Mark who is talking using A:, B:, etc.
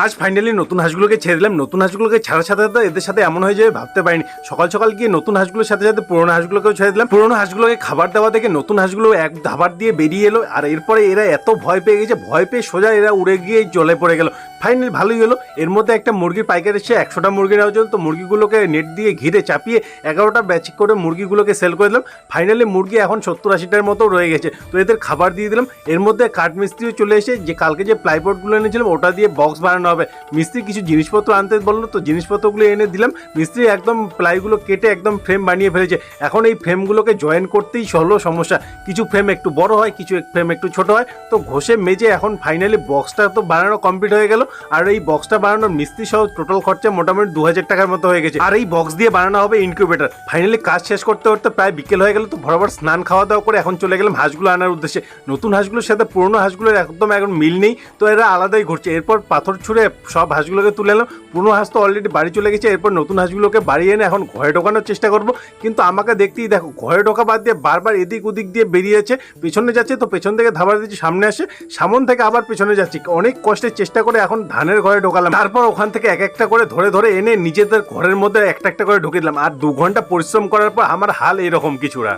A: আজ ফাইনালি নতুন হাঁসগুলোকে ছেড়ে দিলাম। নতুন হাঁসগুলোকে ছাড়ার সাথে সাথে এদের সাথে এমন হয়ে যাবে ভাবতে পারিনি। সকাল সকাল গিয়ে নতুন হাঁসগুলোর সাথে সাথে পুরোনো হাঁসগুলোকেও ছেড়ে দিলাম। পুরোনো হাঁসগুলোকে খাবার দেওয়া দেখে নতুন হাঁসগুলো এক ধাবার দিয়ে বেরিয়ে এলো, আর এরপরে এরা এত ভয় পেয়ে গেছে, ভয় পেয়ে সোজা এরা উড়ে গিয়ে জলে পড়ে গেল। ফাইনালি ভালোই হলো। এর মধ্যে একটা মুরগির পাইকার এসে 100টা মুরগি নেওয়ার জন্য, তো মুরগিগুলোকে নেট দিয়ে ঘিরে চাপিয়ে 11টা ব্যাচ করে মুরগিগুলোকে সেল করে দিলাম। ফাইনালি মুরগি এখন 70-80টার মতো রয়ে গেছে, তো এদের খাবার দিয়ে দিলাম। এর মধ্যে কাঠ মিস্ত্রিও চলে এসে যে কালকে যে প্লাইবোর্ডগুলো এনেছিলাম ওটা দিয়ে বক্স বানানো হবে। মিস্ত্রি কিছু জিনিসপত্র আনতে বললো, তো জিনিসপত্রগুলো এনে দিলাম। মিস্ত্রি একদম প্লাইগুলো কেটে একদম ফ্রেম বানিয়ে ফেলেছে। এখন এই ফ্রেমগুলোকে জয়েন করতেই হলো সমস্যা। কিছু ফ্রেম একটু বড় হয়, কিছু ফ্রেম একটু ছোট হয়, তো ঘষে মেজে এখন ফাইনালি বক্সটা তো বানানো কমপ্লিট হয়ে গেল। আর এই বক্সটা বানানোর মিস্ত্রি সহ টোটাল খরচা মোটামুটি 2000 টাকার মতো হয়ে গেছে। আর এই বক্স দিয়ে বানানো হবে ইনকিউবেটর। ফাইনালি কাজ শেষ করতে করতে প্রায় বিকেল হয়ে গেল, তো বরাবর স্নান খাওয়া দাওয়া করে এখন চলে গেলাম হাঁসগুলো আনার উদ্দেশ্যে। নতুন হাঁসগুলোর সাথে পুরোনো হাঁসগুলোর একদম এখন মিল নেই, তো এরা আলাদাই ঘুরছে। এরপর পাথর ছুঁড়ে সব হাঁসগুলোকে তুলে এলাম। পুরোনো হাঁস তো অলরেডি বাড়ি চলে গেছে। এরপর নতুন হাঁসগুলোকে বাড়ি এনে এখন ঘরে ঢোকানোর চেষ্টা করবো, কিন্তু আমাকে দেখতেই দেখো ঘরে ঢোকা বাদ দিয়ে বারবার এদিক ওদিক দিয়ে বেরিয়েছে, পেছনে যাচ্ছে, তো পেছন থেকে ধাবার দিচ্ছে, সামনে আসে, সামন থেকে আবার পেছনে যাচ্ছি। অনেক কষ্টের চেষ্টা করে এখন ধানের ঘরে ঢোকালাম। তারপর ওখান থেকে এক একটা করে ধরে ধরে এনে নিজেদের ঘরের মধ্যে একটা একটা করে ঢুকে দিলাম। আর 2 ঘন্টা পরিশ্রম করার পর আমার হাল এরকম কিছুটা।